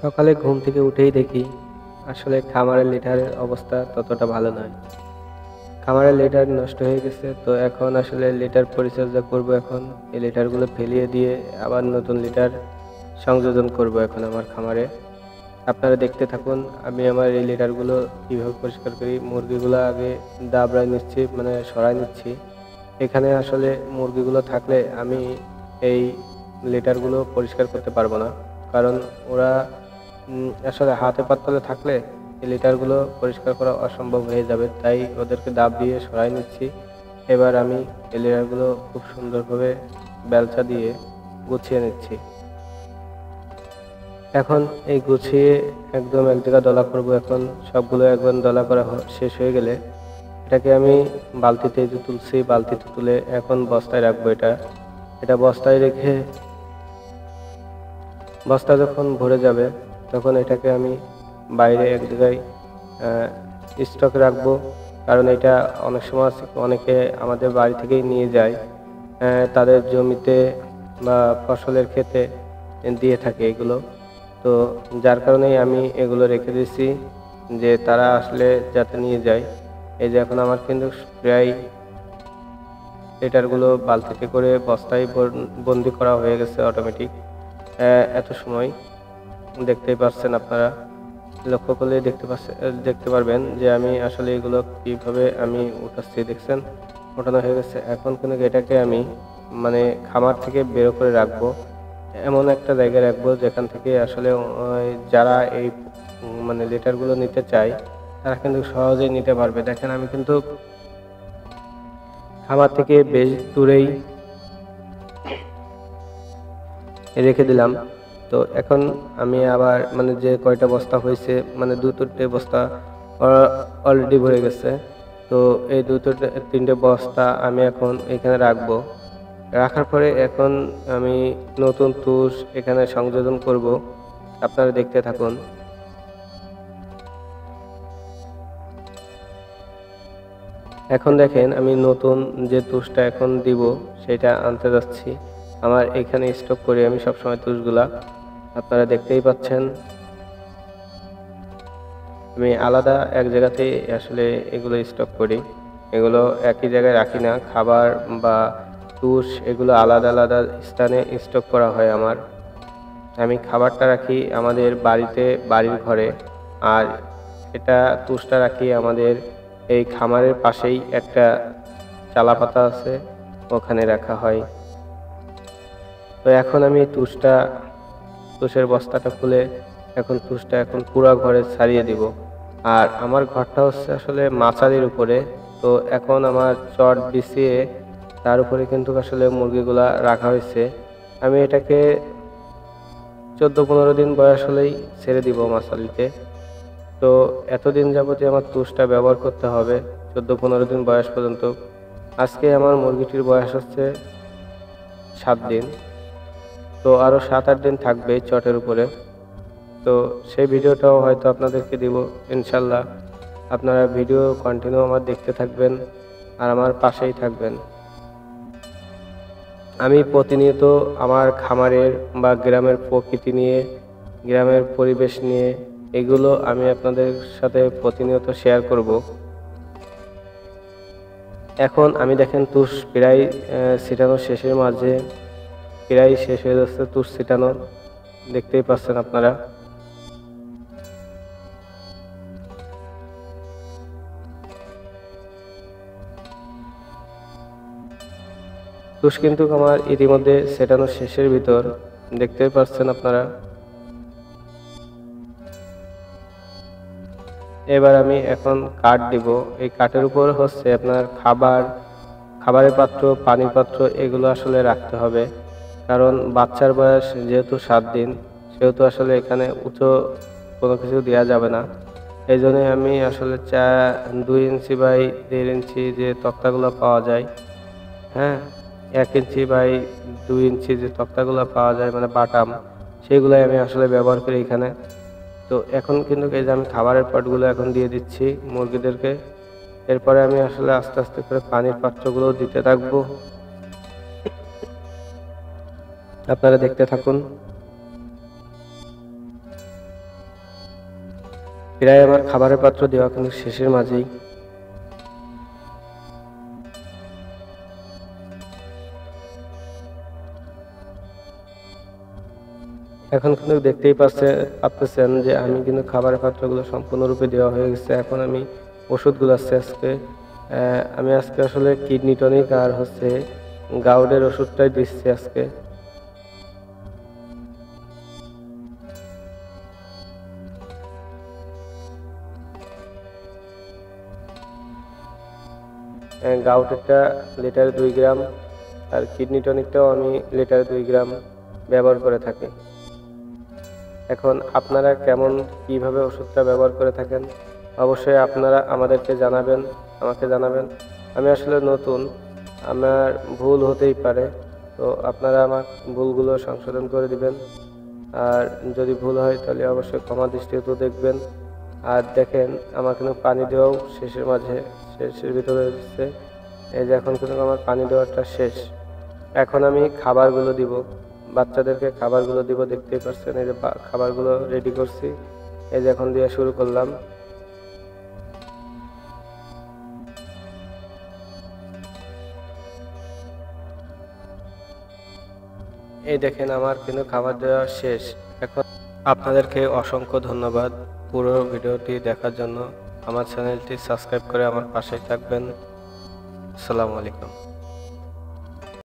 সকালে ঘুম থেকে উঠেই দেখি আসলে খামারের লিটারের অবস্থা ততটা ভালো নয়। খামারের লিটার নষ্ট হয়ে গেছে, তো এখন আসলে লিটার পরিচর্যা করব। এখন এই লিটারগুলো ফেলিয়ে দিয়ে আবার নতুন লিটার সংযোজন করব এখন আমার খামারে। আপনারা দেখতে থাকুন আমি আমার এই লিটারগুলো কীভাবে পরিষ্কার করি। মুরগিগুলো আগে দাবড়ায় নিচ্ছি, মানে সরাই নিচ্ছি। এখানে আসলে মুরগিগুলো থাকলে আমি এই লিটারগুলো পরিষ্কার করতে পারবো না, কারণ ওরা আসলে হাতে পাতলে থাকলে এই লিটারগুলো পরিষ্কার করা অসম্ভব হয়ে যাবে, তাই ওদেরকে দাব দিয়ে সরাই নিচ্ছি। এবার আমি এই লিটারগুলো খুব সুন্দরভাবে বেলচা দিয়ে গুছিয়ে নিচ্ছি। এখন এই গুছিয়ে একদম এক জায়গায় দলা করব। এখন সবগুলো একবার দলা করা শেষ হয়ে গেলে এটাকে আমি বালতিতে যে তুলছি, বালতিতে তুলে এখন বস্তায় রাখবো। এটা বস্তায় রেখে বস্তা যখন ভরে যাবে তখন এটাকে আমি বাইরে এক জায়গায় স্টক রাখবো, কারণ এটা অনেক সময় অনেকে আমাদের বাড়ি থেকেই নিয়ে যায়, তাদের জমিতে বা ফসলের ক্ষেতে দিয়ে থাকে এগুলো। তো যার কারণেই আমি এগুলো রেখে দিয়েছি যে তারা আসলে যাতে নিয়ে যায়। এই যে এখন আমার কিন্তু প্রায় লিটারগুলো বালতিতে করে বস্তায় বন্দি করা হয়ে গেছে অটোমেটিক। এত সময় দেখতেই পাচ্ছেন, আপনারা লক্ষ্য করলে দেখতে পারবেন যে আমি আসলে এগুলো কীভাবে আমি উঠাচ্ছি। দেখছেন, ওঠানো হয়ে গেছে। এখন কিন্তু এটাকে আমি মানে খামার থেকে বের করে রাখবো, এমন একটা জায়গায় রাখবো যেখান থেকে আসলে যারা এই মানে লিটারগুলো নিতে চায় তারা কিন্তু সহজেই নিতে পারবে। দেখেন, আমি কিন্তু খামার থেকে বেশ দূরেই রেখে দিলাম। তো এখন আমি আবার মানে যে কয়টা বস্তা হয়েছে, মানে 2-3টে বস্তা অলরেডি ভরে গেছে। তো এই 2-3টে বস্তা আমি এখন এখানে রাখবো। রাখার পরে এখন আমি নতুন তুষ এখানে সংযোজন করব, আপনারা দেখতে থাকুন। এখন দেখেন আমি নতুন যে তুষটা এখন দিব সেটা আনতে যাচ্ছি। আমার এখানে স্টক করি আমি সবসময় তুষগুলা, আপনারা দেখতেই পাচ্ছেন। আমি আলাদা এক জায়গাতেই আসলে এগুলো স্টক করি, এগুলো একই জায়গায় রাখি না। খাবার বা তুষ এগুলো আলাদা আলাদা স্থানে স্টক করা হয় আমার। আমি খাবারটা রাখি আমাদের বাড়ির ঘরে, আর এটা তুষটা রাখি আমাদের এই খামারের পাশেই একটা চালাপাতা আছে, ওখানে রাখা হয়। তো এখন আমি তুষের বস্তাটা খুলে এখন তুষটা এখন পুরো ঘরে ছাড়িয়ে দিব। আর আমার ঘরটা হচ্ছে আসলে মাচারির উপরে, তো এখন আমার চট বিছিয়ে তার উপরে কিন্তু আসলে মুরগিগুলা রাখা হয়েছে। আমি এটাকে 14-15 দিন বয়স হলেই ছেড়ে দিব মাচারিতে। তো এতদিন যাবতীয় আমার তুষটা ব্যবহার করতে হবে 14-15 দিন বয়স পর্যন্ত। আজকে আমার মুরগিটির বয়স হচ্ছে 7 দিন, তো আরও 7-8 দিন থাকবে চটের উপরে। তো সেই ভিডিওটাও হয়তো আপনাদেরকে দিব ইনশাল্লাহ। আপনারা ভিডিও কন্টিনিউ আমার দেখতে থাকবেন আর আমার পাশেই থাকবেন। আমি প্রতিনিয়ত আমার খামারের বা গ্রামের প্রকৃতি নিয়ে, গ্রামের পরিবেশ নিয়ে এগুলো আমি আপনাদের সাথে প্রতিনিয়ত শেয়ার করব। এখন আমি দেখেন তুষ প্রায় ছিটানোর শেষের মাঝে, প্রায় শেষ হয়ে যাচ্ছে তুষ ছিটানো, দেখতেই পাচ্ছেন আপনারা। তুষ কিন্তু আমার ইতিমধ্যে ছেটানোর শেষের ভিতর, দেখতেই পাচ্ছেন আপনারা। এবার আমি এখন কাঠ দিব। এই কাঠের উপর হচ্ছে আপনার খাবারের পাত্র, পানির পাত্র এগুলো আসলে রাখতে হবে, কারণ বাচ্চার বয়স যেহেতু 7 দিন, সেহেতু আসলে এখানে উঁচু কোনো কিছু দেওয়া যাবে না। এই জন্যই আমি আসলে 2 ইঞ্চি বাই 1.5 ইঞ্চি যে তক্তাগুলো পাওয়া যায়, হ্যাঁ, 1 ইঞ্চি বাই 2 ইঞ্চি যে তক্তাগুলো পাওয়া যায় মানে বাটাম, সেগুলোই আমি আসলে ব্যবহার করি এখানে। তো এখন কিন্তু এই যে আমি খাবারের পটগুলো এখন দিয়ে দিচ্ছি মুরগিদেরকে। এরপরে আমি আসলে আস্তে আস্তে করে পানির পাত্রগুলো দিতে থাকবো, আপনারা দেখতে থাকুন। প্রায় আমার খাবারের পাত্র দেওয়া কিন্তু শেষের মাঝেই। এখন কিন্তু দেখতেই পাচ্ছেন যে আমি কিন্তু খাবারের পাত্রগুলো সম্পূর্ণরূপে দেওয়া হয়ে গেছে। এখন আমি ওষুধগুলো আজকে আমি আসলে কিডনি টনিক আর গাউডের ওষুধটাই দিচ্ছি আজকে। গাউটেরটা লিটারে 2 গ্রাম আর কিডনি টনিকটাও আমি লিটারে 2 গ্রাম ব্যবহার করে থাকি। এখন আপনারা কিভাবে ওষুধটা ব্যবহার করে থাকেন অবশ্যই আপনারা আমাকে জানাবেন। আমি আসলে নতুন, আমার ভুল হতেই পারে, তো আপনারা আমার ভুলগুলো সংশোধন করে দিবেন। আর যদি ভুল হয় তাহলে অবশ্যই ক্ষমা দৃষ্টিতে দেখবেন। আর দেখেন আমার কিন্তু পানি দেওয়াও শেষের ভিতরে হচ্ছে। এই যে এখন কিন্তু আমার পানি দেওয়াটা শেষ। এখন আমি খাবারগুলো দিব, বাচ্চাদেরকে খাবারগুলো দিব। দেখতেই পাচ্ছেন এই যে খাবারগুলো রেডি করছি, এই যে এখন দিয়ে শুরু করলাম। এই দেখেন আমার কিন্তু খাবার দেওয়া শেষ। এখন আপনাদেরকে অসংখ্য ধন্যবাদ পুরো ভিডিওটি দেখার জন্য। আমার চ্যানেলটি সাবস্ক্রাইব করে আমার পাশেই থাকবেন। আসসালামু আলাইকুম।